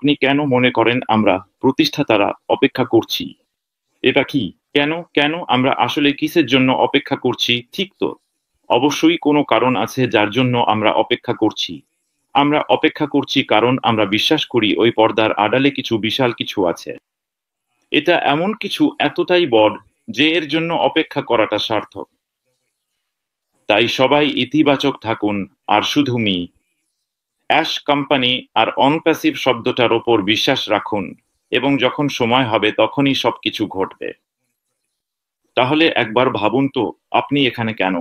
আপনি কেন মনে করেন আমরা প্রতিষ্ঠাতারা অপেক্ষা করছি? এটা কি? কেন কেন আমরা আসলে কিসের জন্য অপেক্ষা করছি? ঠিক তো, অবশ্যই কোনো কারণ আছে যার জন্য আমরা অপেক্ষা করছি। আমরা অপেক্ষা করছি কারণ আমরা বিশ্বাস করি ওই পর্দার আড়ালে কিছু বিশাল কিছু আছে। এটা এমন কিছু এতটাই বড় যে এর জন্য অপেক্ষা করাটা সার্থক। তাই সবাই ইতিবাচক থাকুন আর শুধু অ্যাশ কোম্পানি আর অনপ্যাসিভ শব্দটার ওপর বিশ্বাস রাখুন এবং যখন সময় হবে তখনই সবকিছু ঘটবে। তাহলে একবার ভাবুন তো আপনি এখানে কেন?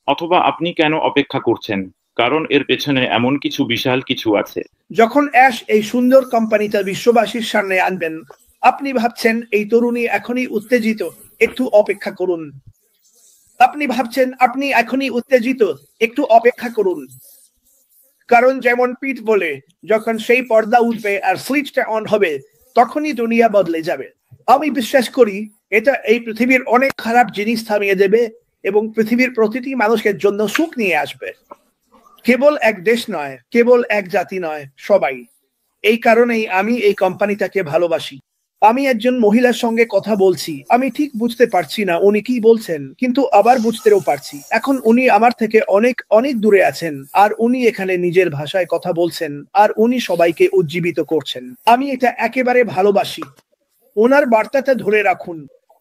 অথবা আপনি কেন অপেক্ষা করছেন? কারণ এর পেছনে এমন কিছু বিশাল কিছু আছে। যখন অ্যাশ এই সুন্দর কোম্পানিটা বিশ্ববাসীর সামনে আনবেন, আপনি ভাবছেন এই তরুণী এখনই উত্তেজিত, একটু অপেক্ষা করুন। আপনি ভাবছেন আপনি এখনই উত্তেজিত, একটু অপেক্ষা করুন। কারণ যেমন পিট বলে, যখন সেই পর্দা উঠবে আর সুইচটা অন হবে, তখনই দুনিয়া বদলে যাবে। আমি বিশ্বাস করি এটা এই পৃথিবীর অনেক খারাপ জিনিস থামিয়ে দেবে এবং পৃথিবীর প্রতিটি মানুষের জন্য সুখ নিয়ে আসবে। কেবল এক দেশ নয়, কেবল এক জাতি নয়, সবাই। এই কারণেই আমি এই কোম্পানিটাকে ভালোবাসি। আমি একজন মহিলার সঙ্গে কথা বলছি, আমি ঠিক বুঝতে পারছি না উনি কি বলছেন, কিন্তু আবার বুঝতেও পারছি। এখন উনি আমার থেকে অনেক অনেক দূরে আছেন আর উনি এখানে নিজের ভাষায় কথা বলছেন আর উনি সবাইকে উজ্জীবিত করছেন। আমি এটা একেবারে ভালোবাসি। ওনার বার্তাটা ধরে রাখুন,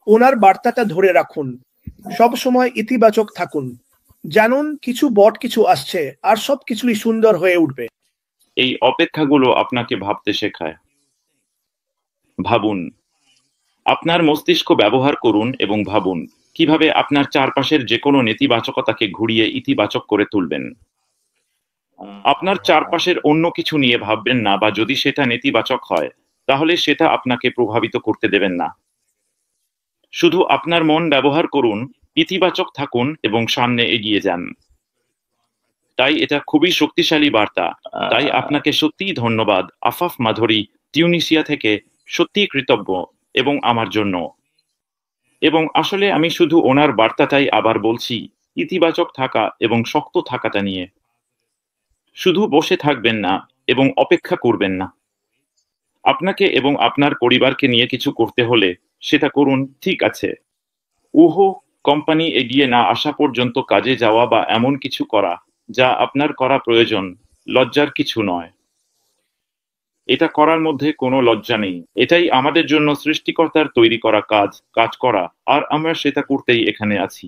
ওনার বার্তাটা ধরে রাখুন। সব সময় ইতিবাচক থাকুন। জানুন কিছু বড় কিছু আসছে আর সব কিছুই সুন্দর হয়ে উঠবে। এই অপেক্ষাগুলো আপনাকে ভাবতে শেখায়। ভাবুন, আপনার মস্তিষ্ক ব্যবহার করুন এবং ভাবুন কিভাবে আপনার চারপাশের যে কোনো নেতিবাচকতাকে ঘুরিয়ে ইতিবাচক করে তুলবেন। আপনার চারপাশের অন্য কিছু নিয়ে ভাববেন না, বা যদি সেটা নেতিবাচক হয় তাহলে সেটা আপনাকে প্রভাবিত করতে দেবেন না। শুধু আপনার মন ব্যবহার করুন, ইতিবাচক থাকুন এবং সামনে এগিয়ে যান। তাই এটা খুবই শক্তিশালী বার্তা। তাই আপনাকে সত্যিই ধন্যবাদ আফাফ মাধুরী, টিউনিসিয়া থেকে। সত্যিই কৃতজ্ঞ এবং আমার জন্য। এবং আসলে আমি শুধু ওনার বার্তাটাই আবার বলছি, ইতিবাচক থাকা এবং শক্ত থাকাটা নিয়ে। শুধু বসে থাকবেন না এবং অপেক্ষা করবেন না। আপনাকে এবং আপনার পরিবারকে নিয়ে কিছু করতে হলে সেটা করুন, ঠিক আছে? কোম্পানি এগিয়ে না আসা পর্যন্ত কাজে যাওয়া বা এমন কিছু করা যা আপনার করা প্রয়োজন, লজ্জার কিছু নয়। এটা করার মধ্যে কোনো লজ্জা নেই। এটাই আমাদের জন্য সৃষ্টিকর্তার তৈরি করা কাজ করা, আর আমরা সেটা করতেই এখানে আছি।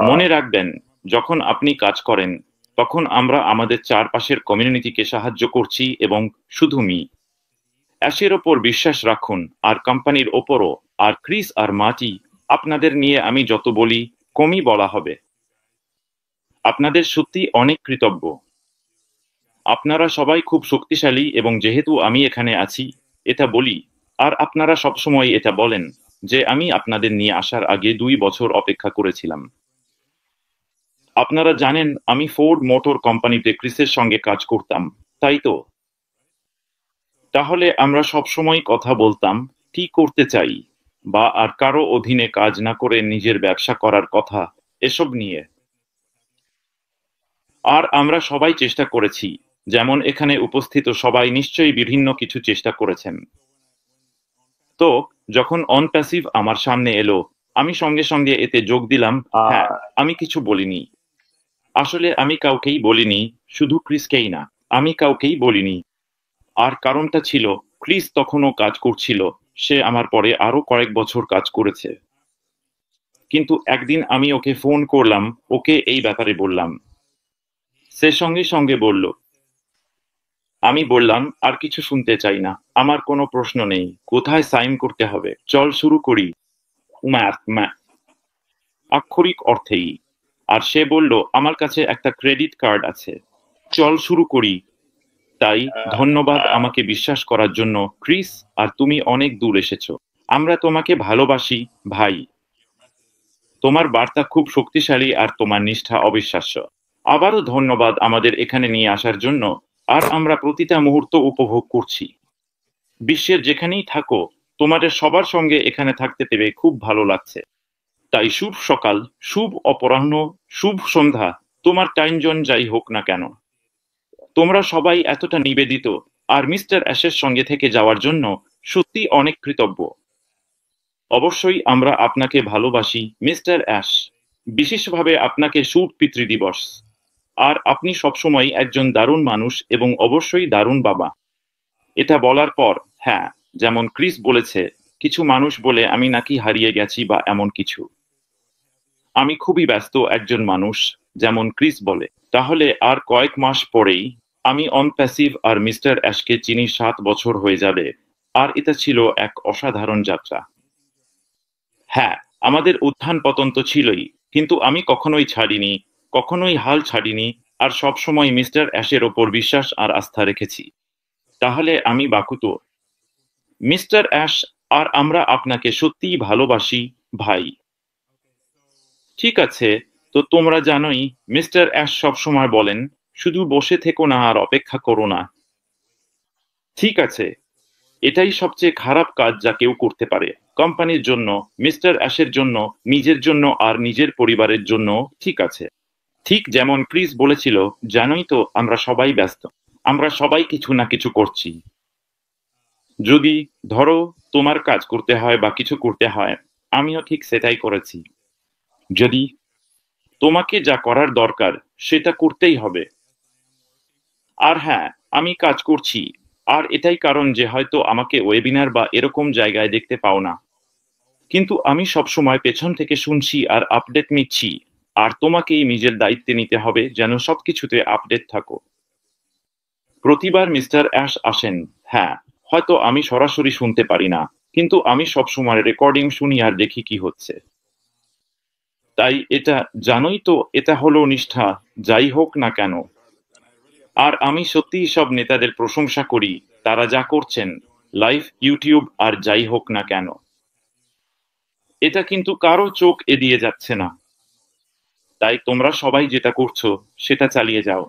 মনে রাখবেন, যখন আপনি কাজ করেন তখন আমরা আমাদের চারপাশের কমিউনিটিকে সাহায্য করছি এবং শুধু অ্যাশের ওপর বিশ্বাস রাখুন আর কোম্পানির ওপরও। আর ক্রিস আর মার্টি, আপনাদের নিয়ে আমি যত বলি কমই বলা হবে। আপনাদের সত্যি অনেক কৃতজ্ঞ। আপনারা সবাই খুব শক্তিশালী এবং যেহেতু আমি এখানে আছি এটা বলি, আর আপনারা সবসময় এটা বলেন যে আমি আপনাদের নিয়ে আসার আগে 2 বছর অপেক্ষা করেছিলাম। আপনারা জানেন আমি ফোর্ড মোটর কোম্পানিতে ক্রিসের সঙ্গে কাজ করতাম, তাই তো? তাহলে আমরা সবসময় কথা বলতাম কি করতে চাই, বা আর কারো অধীনে কাজ না করে নিজের ব্যবসা করার কথা, এসব নিয়ে। আর আমরা সবাই চেষ্টা করেছি, যেমন এখানে উপস্থিত সবাই নিশ্চয়ই বিভিন্ন কিছু চেষ্টা করেছেন। তো যখন অনপ্যাসিভ আমার সামনে এলো, আমি সঙ্গে সঙ্গে এতে যোগ দিলাম। হ্যাঁ, আমি কিছু বলিনি। আসলে আমি কাউকেই বলিনি, শুধু ক্রিসকেই না, আমি কাউকেই বলিনি। আর কারণটা ছিল, ক্রিস তখনও কাজ করছিল, সে আমার পরে আরো কয়েক বছর কাজ করেছে। কিন্তু একদিন আমি ওকে ফোন করলাম, ওকে এই ব্যাপারে বললাম। সে সঙ্গে সঙ্গে বলল। আমি বললাম, আর কিছু শুনতে চাই না, আমার কোনো প্রশ্ন নেই, কোথায় সাইন করতে হবে, চল শুরু করি। আক্ষরিক অর্থেই। আর সে বলল, আমার কাছে একটা ক্রেডিট কার্ড আছে, চল শুরু করি। তাই ধন্যবাদ আমাকে বিশ্বাস করার জন্য, ক্রিস, আর তুমি অনেক দূর এসেছো। আমরা তোমাকে ভালোবাসি, ভাই। তোমার বার্তা খুব শক্তিশালী আর তোমার নিষ্ঠা অবিশ্বাস্য। আবারও ধন্যবাদ আমাদের এখানে নিয়ে আসার জন্য, আর আমরা প্রতিটা মুহূর্ত উপভোগ করছি। বিশ্বের যেখানেই থাকো, তোমাদের সবার সঙ্গে এখানে থাকতে পেরে খুব ভালো লাগছে। তাই শুভ সকাল, শুভ অপরাহ্ন, শুভ সন্ধ্যা, তোমার টাইম জোন যাই হোক না কেন। তোমরা সবাই এতটা নিবেদিত, আর মিস্টার অ্যাশের সঙ্গে থেকে যাওয়ার জন্য সত্যি অনেক কৃতজ্ঞ। অবশ্যই আমরা আপনাকে ভালোবাসি মিস্টার অ্যাশ, বিশেষভাবে আপনাকে শুভ পিতৃদিবস। আর আপনি সবসময় একজন দারুণ মানুষ এবং অবশ্যই দারুণ বাবা। এটা বলার পর, হ্যাঁ, যেমন ক্রিস বলেছে, কিছু মানুষ বলে আমি নাকি হারিয়ে গেছি বা এমন কিছু। আমি খুবই ব্যস্ত একজন মানুষ, যেমন ক্রিস বলে। তাহলে আর কয়েক মাস পরেই আমি অনপ্যাসিভ আর মিস্টার অ্যাশকে চিনি 7 বছর হয়ে যাবে। আর এটা ছিল এক অসাধারণ যাত্রা। হ্যাঁ, আমাদের উত্থান পতন তো ছিলই, কিন্তু আমি কখনোই ছাড়িনি, কখনোই হাল ছাড়িনি, আর সবসময় মিস্টার অ্যাশের ওপর বিশ্বাস আর আস্থা রেখেছি। তাহলে আমি বাকুত মিস্টার অ্যাশ, আর আমরা আপনাকে সত্যিই ভালোবাসি, ভাই। ঠিক আছে, তো তোমরা জানোই মিস্টার অ্যাশ সবসময় বলেন, শুধু বসে থেকো না আর অপেক্ষা করো না। ঠিক আছে, এটাই সবচেয়ে খারাপ কাজ যা কেউ করতে পারে, কোম্পানির জন্য, মিস্টার অ্যাশের জন্য, নিজের জন্য আর নিজের পরিবারের জন্য। ঠিক আছে, ঠিক যেমন ক্রিস বলেছিল, জানোই তো আমরা সবাই ব্যস্ত, আমরা সবাই কিছু না কিছু করছি। যদি ধরো তোমার কাজ করতে হয় বা কিছু করতে হয়, আমিও ঠিক সেটাই করেছি। যদি তোমাকে যা করার দরকার সেটা করতেই হবে। আর হ্যাঁ, আমি কাজ করছি, আর এটাই কারণ যে হয়তো আমাকে ওয়েবিনার বা এরকম জায়গায় দেখতে পাও না, কিন্তু আমি সবসময় পেছন থেকে শুনছি আর আপডেট নিচ্ছি। আর তোমাকেই নিজের দায়িত্বে নিতে হবে যেন সবকিছুতে আপডেট থাকো। প্রতিবার মিস্টার অ্যাশ আসেন, হ্যাঁ, হয়তো আমি সরাসরি শুনতে পারি না, কিন্তু আমি সবসময় রেকর্ডিং শুনি আর দেখি কি হচ্ছে। তাই এটা জানোই তো, এটা হলো নিষ্ঠা, যাই হোক না কেন। আর আমি সত্যিই সব নেতাদের প্রশংসা করি, তারা যা করছেন, লাইভ, ইউটিউব আর যাই হোক না কেন। এটা কিন্তু কারো চোখ এড়িয়ে যাচ্ছে না। তাই তোমরা সবাই যেটা করছো সেটা চালিয়ে যাও।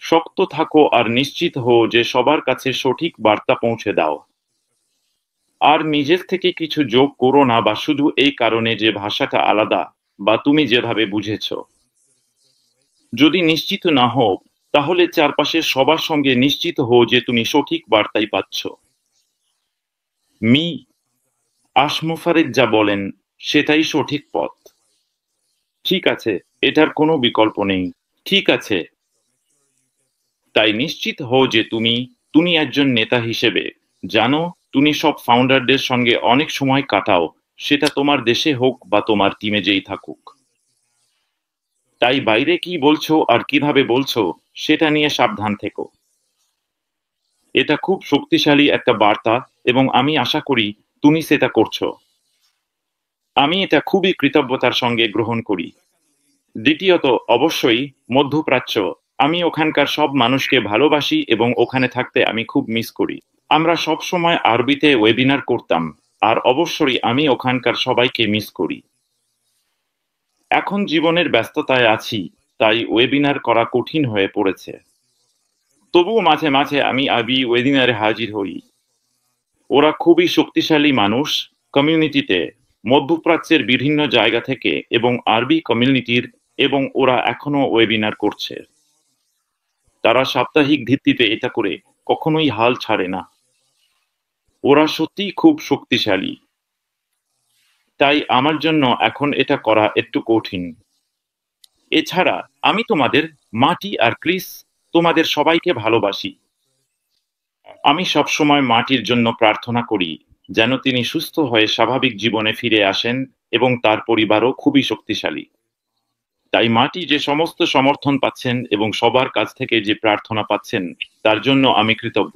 শক্ত থাকো আর নিশ্চিত হও যে সবার কাছে সঠিক বার্তা পৌঁছে দাও। আর নিজের থেকে কিছু যোগ করো না, বা শুধু এই কারণে যে ভাষাটা আলাদা বা তুমি যেভাবে বুঝেছো। যদি নিশ্চিত না হও, তাহলে চারপাশের সবার সঙ্গে নিশ্চিত হও যে তুমি সঠিক বার্তাই পাচ্ছ। মি আশমুফারেদ যা বলেন সেটাই সঠিক পথ। ঠিক আছে, এটার কোনো বিকল্প নেই। ঠিক আছে, তাই নিশ্চিত হও যে তুমি তুমি একজন নেতা হিসেবে জানো, তুমি সব ফাউন্ডারদের সঙ্গে অনেক সময় কাটাও, সেটা তোমার দেশে হোক বা তোমার টিমে যেই থাকুক। তাই বাইরে কি বলছো আর কিভাবে বলছো সেটা নিয়ে সাবধান থেকো। এটা খুব শক্তিশালী একটা বার্তা এবং আমি আশা করি তুমি সেটা করছো। আমি এটা খুবই কৃতজ্ঞতার সঙ্গে গ্রহণ করি। দ্বিতীয়ত, অবশ্যই মধ্যপ্রাচ্য, আমি ওখানকার সব মানুষকে ভালোবাসি এবং ওখানে থাকতে আমি খুব মিস করি। আমরা সব সময় আরবিতে ওয়েবিনার করতাম, আর অবশ্যই আমি ওখানকার সবাইকে মিস করি। এখন জীবনের ব্যস্ততায় আছি, তাই ওয়েবিনার করা কঠিন হয়ে পড়েছে। তবুও মাঝে মাঝে আমি আরবি ওয়েবিনারে হাজির হই। ওরা খুবই শক্তিশালী মানুষ কমিউনিটিতে, মধ্যপ্রাচ্যের বিভিন্ন জায়গা থেকে এবং আরবি কমিউনিটির, এবং ওরা এখনো ওয়েবিনার করছে। তারা সাপ্তাহিক ভিত্তিতে এটা করে কখনোই হাল ছাড়ে না। ওরা সত্যিই খুব শক্তিশালী। তাই আমার জন্য এখন এটা করা একটু কঠিন। এছাড়া আমি তোমাদের, মাটি আর ক্রিস, তোমাদের সবাইকে ভালোবাসি। আমি সবসময় মাটির জন্য প্রার্থনা করি যেন তিনি সুস্থ হয়ে স্বাভাবিক জীবনে ফিরে আসেন এবং তার পরিবারও খুবই শক্তিশালী। তাই মাটি যে সমস্ত সমর্থন পাচ্ছেন এবং সবার কাছ থেকে যে প্রার্থনা পাচ্ছেন, তার জন্য আমি কৃতজ্ঞ।